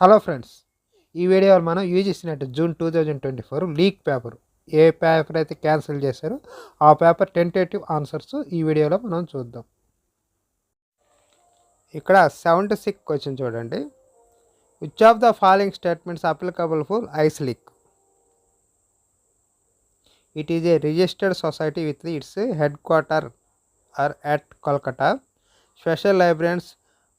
Hello friends, ఈ వీడియోలో మనం UGC NET June 2024 leak paper ఏ పేపర్ అయితే క్యాన్సిల్ చేశారో ఆ పేపర్ టెంటేటివ్ ఆన్సర్స్ ఈ వీడియోలో మనం చూద్దాం. ఇక్కడ 76 క్వశ్చన్ చూడండి. Which of the following statements applicable for ice leak? It is a registered society with its head quarter are at Kolkata. Special librarians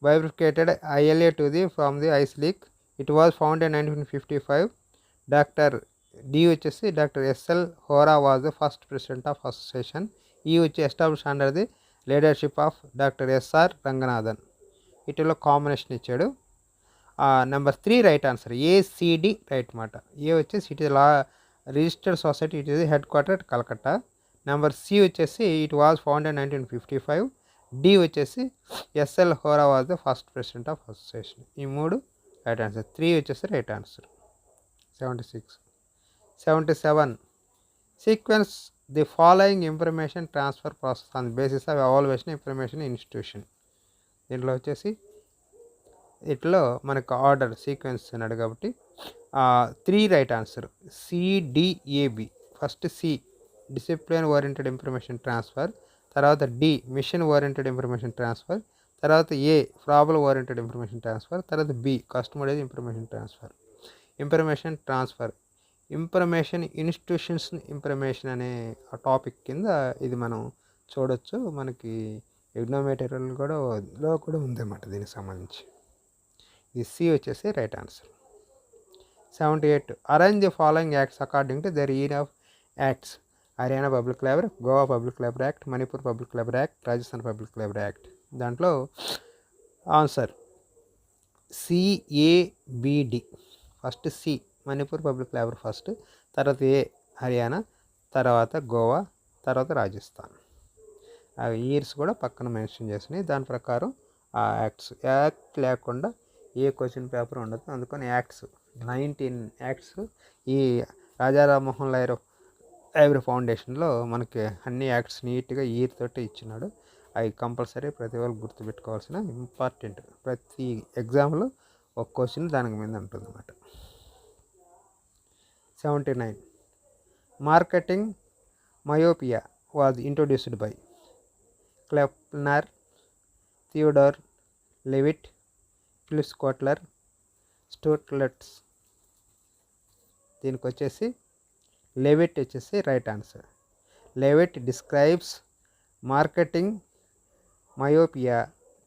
bifurcated ILA to the from the ice leak. It was found in 1955. Dr. D వచ్చేసి doctor SL Hora was the first president of association. E వచ్చి establish under the leadership of doctor SR Ranganathan. వీటిలో combination ఇచ్చాడు. Number 3 right answer, ACD right మాట. A వచ్చేసి it is లా registered society, it is headquarter Calcutta. Number C వచ్చేసి it was found in 1955. D వచ్చేసి SL Hora was the first president of association. ఈ 3 right answer. 3 వచ్చేసి right answer. 76. 77 sequence the following information transfer process on the basis of evaluation information institution. దీంట్లో వచ్చేసి ఇట్లో మనకు order sequence అన్నాడు కాబట్టి 3 right answer. CDAB. First C discipline oriented information transfer, తర్వాత D mission oriented information transfer, తర్వాత A problem oriented information transfer, తర్వాత B customized information transfer. Information transfer, information institutions information అనే టాపిక్ కింద ఇది మనం చూడొచ్చు. మనకి ఎగ్జామ్ మెటీరియల్ కూడా ఉందన్నమాట దీనికి సంబంధించి. ఇది సి వచ్చేసి right answer. 78 arrange the following acts according to their year of acts. Haryana public library, Goa public library act, Manipur public library act, Rajasthan public library act. దాంట్లో answer CABD. First C Manipur public library first, తర్వాత A Haryana, తర్వాత గోవా, తర్వాత రాజస్థాన్. ఆ years కూడా పక్కన mention చేసినాయి. దాని ప్రకారం ఆ యాక్ట్ లేకుండా ఏ క్వశ్చన్ పేపర్ ఉండదు. అందుకని యాక్ట్స్ 19 యాక్ట్స్ ఈ రాజా రామ్మోహన్ లైబ్రరీ ఫౌండేషన్లో మనకి అన్ని యాక్ట్స్ నీట్గా ఇయర్ తోటి ఇచ్చినాడు. అవి కంపల్సరీ ప్రతి వాళ్ళు గుర్తుపెట్టుకోవాల్సిన ఇంపార్టెంట్. ప్రతి ఎగ్జామ్లో ఒక క్వశ్చన్ దానికి మీద ఉంటుంది అన్నమాట. 79 marketing myopia was introduced by Kleppner, Theodore Levitt, Philips Kotler, స్టూర్ట్లెట్స్. దీనికి వచ్చేసి లెవిట్ వచ్చేసి right answer. Levitt describes marketing myopia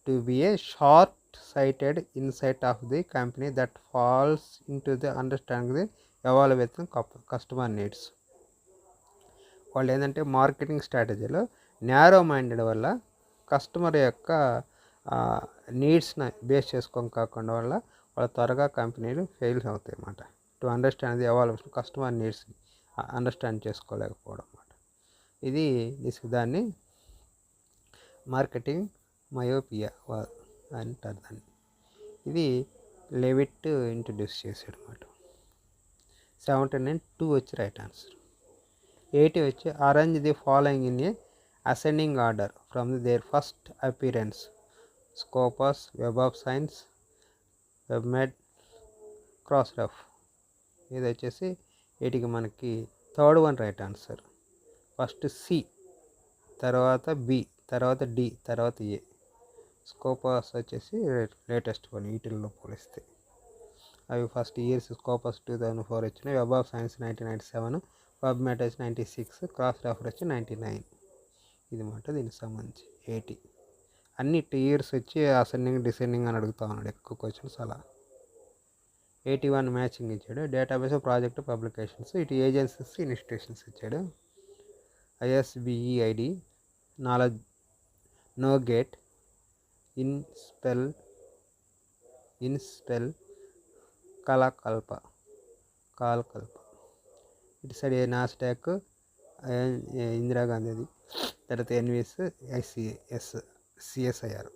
to be a short sighted insight of the company that falls into the understanding the evaluation customer needs. వాళ్ళు ఏంటంటే marketing స్ట్రాటజీలో narrow minded వల్ల customer యొక్క నీడ్స్ని base చేసుకొని కాకుండా వల్ల వాళ్ళ త్వరగా కంపెనీలు ఫెయిల్స్ అవుతాయి అన్నమాట. To understand the evaluation customer నీడ్స్ని అండర్స్టాండ్ చేసుకోలేకపోవడం అన్నమాట. ఇది దాన్ని మార్కెటింగ్ మయోపియా అంటారు దాన్ని. ఇది లెవిట్ ఇంట్రడ్యూస్ చేశాడు అన్నమాట. 79 2 వచ్చి రైట్ ఆన్సర్. 80 వచ్చి arrange the following in a ascending order from their first appearance. Scopus, web of science, WebMed, CrossRef. ఇది వచ్చేసి వీటికి మనకి third one right answer. First C, తర్వాత బి, తర్వాత డి, తర్వాత ఏ. స్కోపస్ వచ్చేసి లేటెస్ట్ వన్ వీటిల్లో పోలిస్తే. అవి ఫస్ట్ ఇయర్స్ స్కోపస్ 2004 వచ్చినాయి, వెబ్ ఆఫ్ సైన్స్ 1997, వెబ్మెడ్ వచ్చి 96, క్రాస్రఫ్ వచ్చి 99. ఇది మాట దీనికి సంబంధించి 80. అన్ని 2 ఇయర్స్ వచ్చి అసెండింగ్ డిసెండింగ్ అని అడుగుతా ఉన్నాడు ఎక్కువ క్వశ్చన్స్ అలా. 81 మ్యాచింగ్ ఇచ్చాడు. డేటాబేస్ ప్రాజెక్ట్ పబ్లికేషన్స్, ఇటు ఏజెన్సీస్ ఇన్స్టిట్యూషన్స్ ఇచ్చాడు. ఐఎస్బిఈఐడి, నాలెడ్జ్, నో గేట్, ఇన్స్పెల్, కాలకల్ప. ఇటు సైడ్ నాస్డాక్, ఇందిరాగాంధీది, తర్వాత ఎన్విఎస్, సిఎస్ఐఆర్.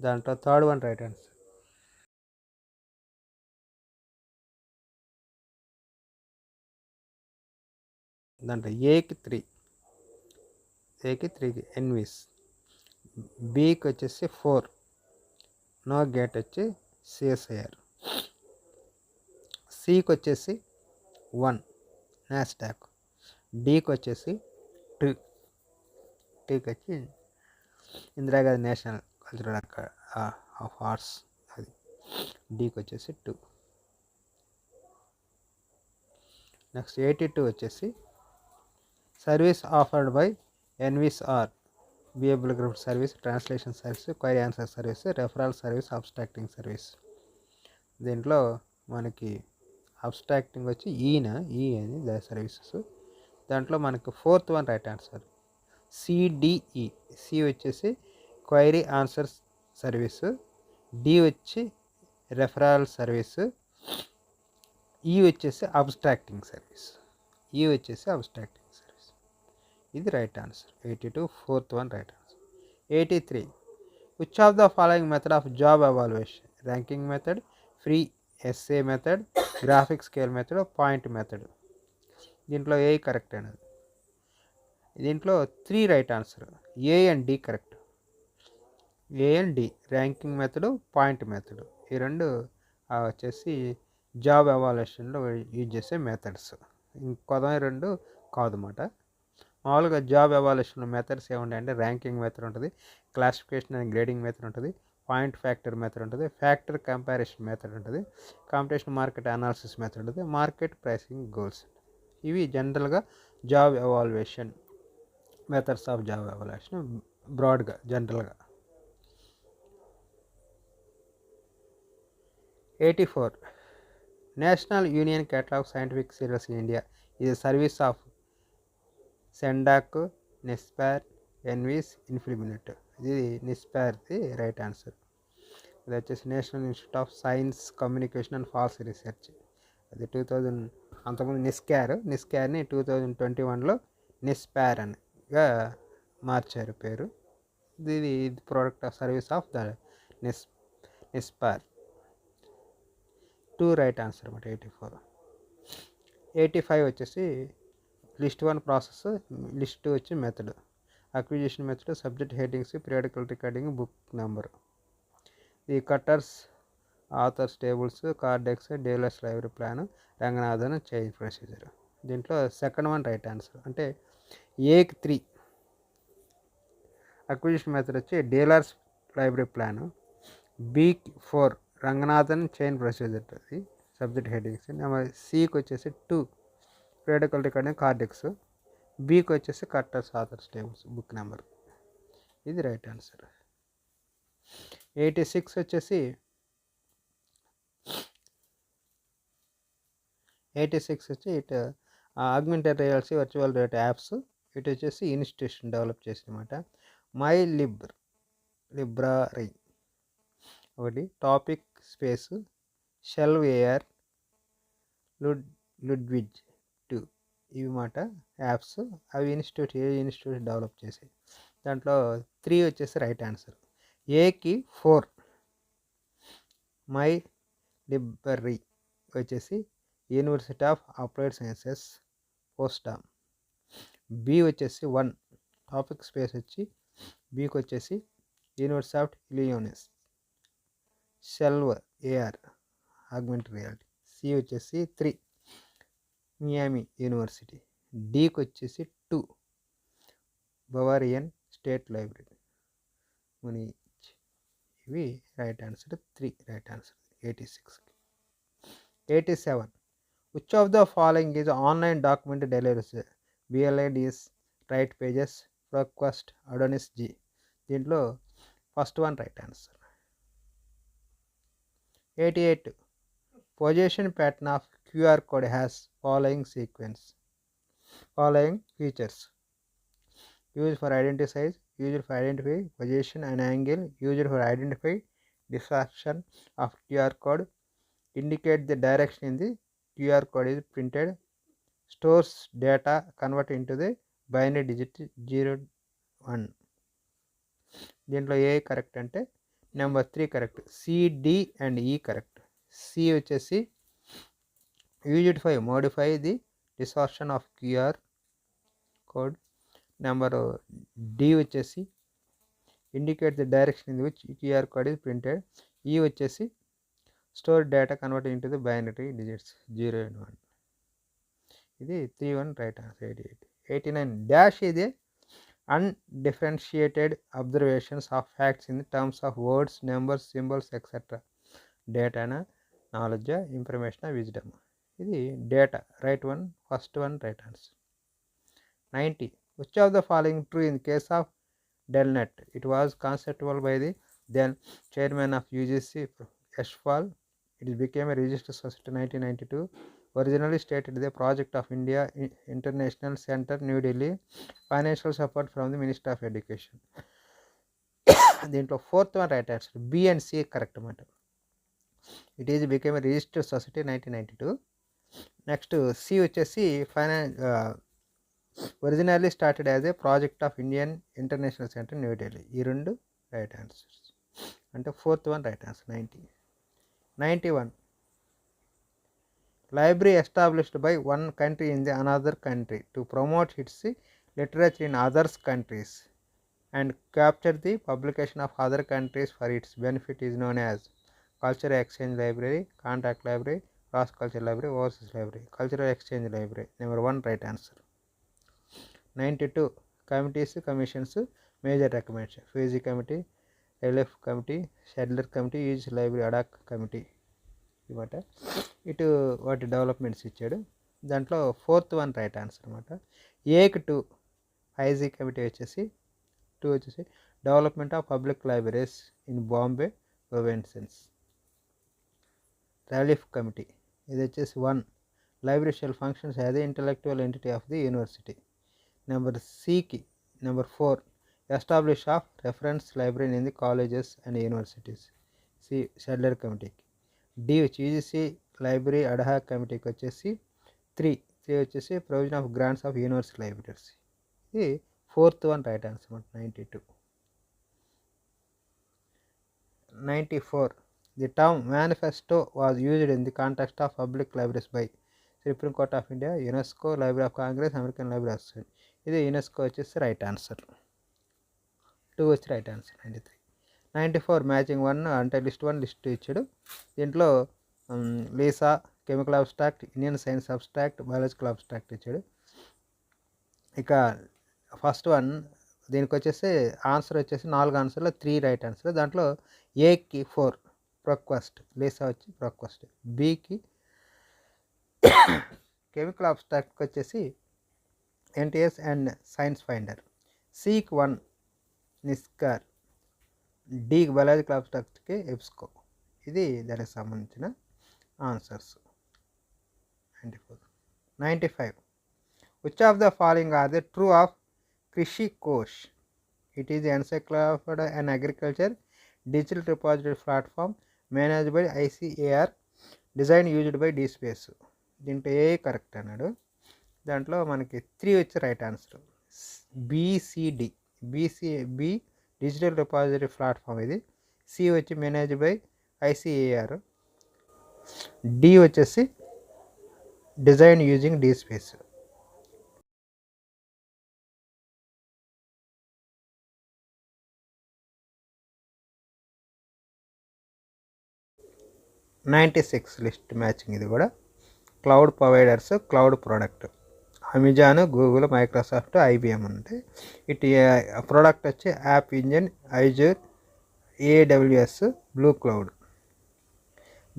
దాంట్లో థర్డ్ వన్ రైట్ ఆన్సర్. దాంట్లో ఏకి 3కి ఎన్విస్, బీకి వచ్చేసి 4, నో గేట్ వచ్చి సిఎస్ఐఆర్. సికి వచ్చేసి 1 నాస్డాక్, డీకి వచ్చేసి 2, టీకి వచ్చి Indira Gandhi national cultural of arts, అది డీకి వచ్చేసి 2. నెక్స్ట్ 82 వచ్చేసి సర్వీస్ ఆఫర్డ్ బై ఎన్విస్ఆర్, బిఏబుల్ group service, translation service, query answer service, referral service, abstracting service. దీంట్లో మనకి అబ్స్ట్రాక్టింగ్ వచ్చి ఈ అని ద సర్వీసెస్. దాంట్లో మనకు 4th one right answer C D E. C వచ్చేసి క్వైరీ ఆన్సర్ సర్వీసు, డి వచ్చి రెఫరల్ సర్వీసు, ఈ వచ్చేసి అబ్స్ట్రాక్టింగ్ సర్వీస్. ఇది right answer. 82 4th one right answer. 83 which of the following method of job evaluation? Ranking method, free essay method, graphic scale method, point method. దీంట్లో ఏ correct అనేది? దీంట్లో 3 right answer, A and D correct. A and D, ranking method, point method, ఈ రెండు వచ్చేసి job ఎవాల్యుయేషన్లో use చేసే methods. ఇంకొదవి రెండు కాదన్నమాట. మామూలుగా జాబ్ ఎవాల్యుయేషన్ మెథడ్స్ ఏముంటాయంటే ర్యాంకింగ్ మెథడ్ ఉంటుంది, క్లాసిఫికేషన్ అండ్ గ్రేడింగ్ మెథడ్ ఉంటుంది, పాయింట్ ఫ్యాక్టర్ మెథడ్ ఉంటుంది, ఫ్యాక్టర్ కంపారిజన్ మెథడ్ ఉంటుంది, కాంపిటీషన్ మార్కెట్ అనాలిసిస్ మెథడ్ ఉంటుంది, మార్కెట్ ప్రైసింగ్ గోల్స్. ఇవి జనరల్గా job evaluation methods of job evaluation బ్రాడ్గా జనరల్గా. 84 national union catalogue scientific serials in India ఇది service of SENDOC, NISPAR, ENVIS, INFLIBNET. ఇది నిస్పార్ది రైట్ ఆన్సర్. ఇది వచ్చేసి national institute of science communication and policy research. అది 2000, అంతకుముందు నిస్కార్ని 2021లో నిస్పార్ అనిగా మార్చారు పేరు. ఇది product of service of the NISPAR. 2 right answer అన్నమాట. 84. 85 వచ్చేసి లిస్ట్ 1 ప్రాసెస్, లిస్ట్ 2 వచ్చి method, acquisition method, subject headings, periodical recording, book number. ఈ Cutter's, authors tables, Kardex, dealers library plan, Ranganathan chain procedure. దీంట్లో సెకండ్ వన్ రైట్ ఆన్సర్. అంటే ఏకి 3, acquisition method వచ్చి dealers library plan, బికి 4 Ranganathan chain procedure, అది subject headings. Number సికి వచ్చేసి 2 periodical recording, Kardex, బికి వచ్చేసి Cutter's, authors tables, book number. ఇది రైట్ ఆన్సర్. 86 వచ్చేసి 86 వచ్చి ఇటు augmented reality virtual reality apps. ఇటు వచ్చేసి ఇన్స్టిట్యూషన్ డెవలప్ చేసినమాట. మై లిబ్రరీ ఒకటి, టాపిక్ స్పేస్, షెల్వ్ ఏఆర్, లుడ్విజ్ 2, ఇవి మాట యాప్స్. అవి ఇన్స్టిట్యూట్ డెవలప్ చేసాయి. దాంట్లో 3 వచ్చేసి రైట్ ఆన్సర్. ఏకి 4 మై లిబ్రరీ వచ్చేసి university of applied sciences Potsdam. B వచ్చేసి 1 టాపిక్ స్పేస్ వచ్చి బికి వచ్చేసి university of Illinois, shelve AR augmented reality. C వచ్చేసి 3 మియామి యూనివర్సిటీ. డికి వచ్చేసి 2 బవారియన్ స్టేట్ లైబ్రరీ మునిచ్. ఇవి right answer. 3 right answer 86. 87 which of the following is online document deliveries? బిఎల్ఐడ్ is right pages, ProQuest, Adonis జీ. దీంట్లో first one right answer. 88 position pattern of QR code has following features: used for identity size, used for identify position and angle, used for identify distortion of QR code, indicate the direction in the QR code is printed, stores data convert into the binary digit 0 1. దీంట్లో ఏ correct అంటే number 3 correct. CD and E correct. C వచ్చేసి used ఫై modify the distortion of QR code. Number D వచ్చేసి indicate the direction in which QR code is printed. E వచ్చేసి store data convert into the binary digits 0 and 1. ఇది 3-1 right answer. 88. 89 dash ఇది undifferentiated observations of facts in terms of words, numbers, symbols, etc. Data na knowledge, information, wisdom. ఇది data right one, first one right answer. 90 which of the following true in case of Delnet? It was conceptual by the then chairman of UGC Yashpal. It became a registered society in 1992. Originally stated the project of India International Center, New Delhi. Financial support from the Minister of Education. దీంట్లో fourth one right answer. B and C correct అన్నమాట. It is became a registered society 1992. Next C వచ్చేసి originally started as a project of Indian international centre New Delhi. ఈ రెండు right answers అంటే fourth one right answer. 91 library established by one country in the another country to promote its literature in other countries and capture the publication of other countries for its benefit is known as cultural exchange library, contact library, cross cultural library, overseas library. Cultural exchange library number 1 right answer. 92 committees, commissions, major recommendation. Fiji committee, relief committee, Shadler committee, use library ad hoc committee. అనమాట. ఇటు వాటి developments ఇచ్చాడు. దాంట్లో fourth one right answer అనమాట. ఏకి 2 IG committee వచ్చేసి 2 వచ్చేసి development of public libraries in Bombay provinces. Relief committee ఇది వచ్చేసి 1 library shall functions as the intellectual entity of the university. Number సికి number 4 establish of reference library in the colleges and universities. C Sadler కమిటీకి. D వచ్చి UGC library ad hoc కమిటీకి వచ్చేసి 3 వచ్చేసి provision of grants of university libraries. ఇది fourth one right answer. 92. 94 the term manifesto was used in the context of public libraries by supreme court of India, UNESCO, library of Congress, American library association. ఇది UNESCO వచ్చేసి right answer. 2 వచ్చి right answer. 93. 94 matching 1 అంటే list 1 list 2 ఇచ్చాడు. దీంట్లో Lisa, chemical abstract, Indian science abstract, biological abstract ఇచ్చాడు. ఇక first one దీనికి వచ్చేసి ఆన్సర్ వచ్చేసి 4 ఆన్సర్లో 3 రైట్ ఆన్సర్. దాంట్లో ఏకి 4 ప్రొక్వెస్ట్, లీసా వచ్చి ప్రొక్వెస్ట్. బికి కెమికల్ అబ్స్ట్రాక్ట్కి వచ్చేసి ఎన్టీఎస్ అండ్ సైన్స్ ఫైండర్. సికి 1 నిస్కార్. D biological అబ్స్ట్రాక్ట్కి ఎబ్స్కో. ఇది దానికి సంబంధించిన answers. 94. 95 which of the following are the true of Krishi Kosh? It is encyclopedia and agriculture digital repository platform managed by ICAR, design used by D space. దీంట్లో ఏ correct అన్నాడు. దాంట్లో మనకి 3 వచ్చి right answer. BCD. B digital repository platform ఇది. C వచ్చి manage by ICAR. D వచ్చేసి design using D space. 96 list matching. ఇది కూడా cloud providers, cloud product Amazon, Google, Microsoft, IBM అంటే ఇటు ప్రోడక్ట్ వచ్చి app engine, Azure, AWS, blue cloud.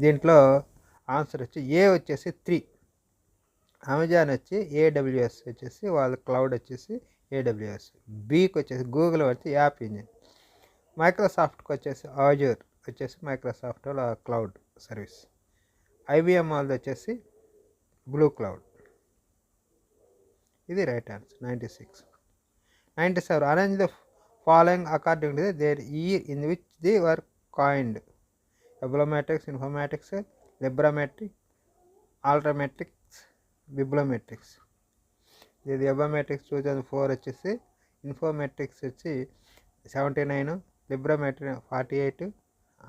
దీంట్లో answer వచ్చి ఏ వచ్చేసి 3. అమెజాన్ వచ్చి ఏడబ్ల్యూఎస్ వచ్చేసి వాళ్ళ క్లౌడ్ వచ్చేసి ఏడబ్ల్యూఎస్. బీకి వచ్చేసి గూగుల్ వచ్చి యాప్ ఇంజిన్. మైక్రోసాఫ్ట్కి వచ్చేసి ఆజూర్ వచ్చేసి మైక్రోసాఫ్ట్ క్లౌడ్ సర్వీస్. ఐబిఎం వాళ్ళది వచ్చేసి బ్లూ క్లౌడ్. ఇది right answer. 96. 97 arrange the following according to their year in which the word coined. Webometrics, informatics, librametric, altmetrics, bibliometrics. ఇది ఎబోమెట్రిక్స్ 2004 వచ్చేసి, ఇన్ఫోమెట్రిక్స్ వచ్చి 79, లిబ్రామెట్రిక్ 48,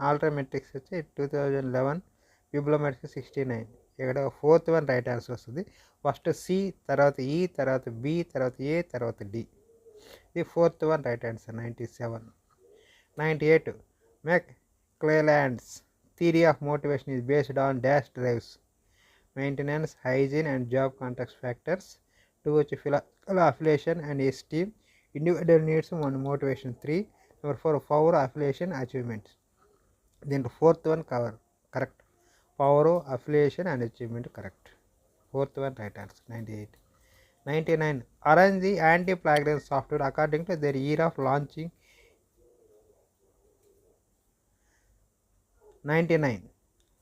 ఆల్ట్రామెట్రిక్స్ వచ్చి 2011, బిబ్లోమెట్రిక్స్ 69. ఇక్కడ ఫోర్త్ వన్ రైట్ ఆన్సర్ వస్తుంది. First C, తర్వాత ఈ, తర్వాత బి, తర్వాత ఏ, తర్వాత డి. ఇది fourth one right answer. 97. 98 McClelland's theory of motivation is based on dash drives maintenance, hygiene and job contact factors. 2 వచ్చి philosophical affiliation and esteem, individual needs and motivation. 3 number 4 power affiliation achievements. దీంట్లో fourth one correct. Power affiliation and achievement correct. Fourth one right answer. 98. 99. Arrange the anti-plagiarism software according to their year of launching. 99.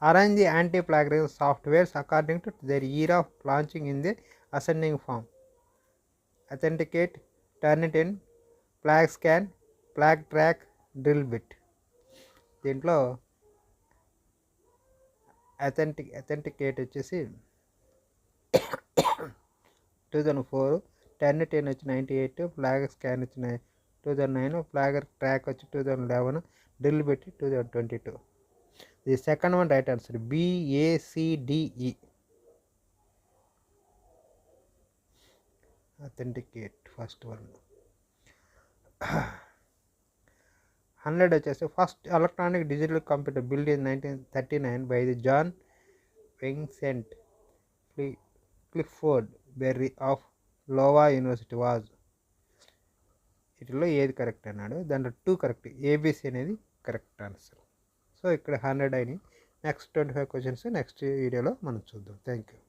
Arrange the anti-plagiarism softwares according to their year of launching in the ascending form. Authenticate, Turnitin, Flag Scan, Flag Track, Drillbit. దీంట్లో authenticate వచ్చేసి 2004, టర్నిటిన్ వచ్చి 98, flag scan వచ్చి 2009, flag track వచ్చి 2011, డ్రిల్ పెట్టి 2022. The second one right answer BACDE. Authenticate first one. 100 వచ్చేసి first electronic digital computer build in 1939 by the John Vincent Clifford Berry of Iowa university was. వీటిలో ఏది కరెక్ట్ అన్నాడు. దాంట్లో 2 కరెక్ట్, ఏబిసి అనేది కరెక్ట్ ఆన్సర్. సో ఇక్కడ 100 అయినాయి. Next 25 questions next వీడియోలో మనం చూద్దాం. Thank you.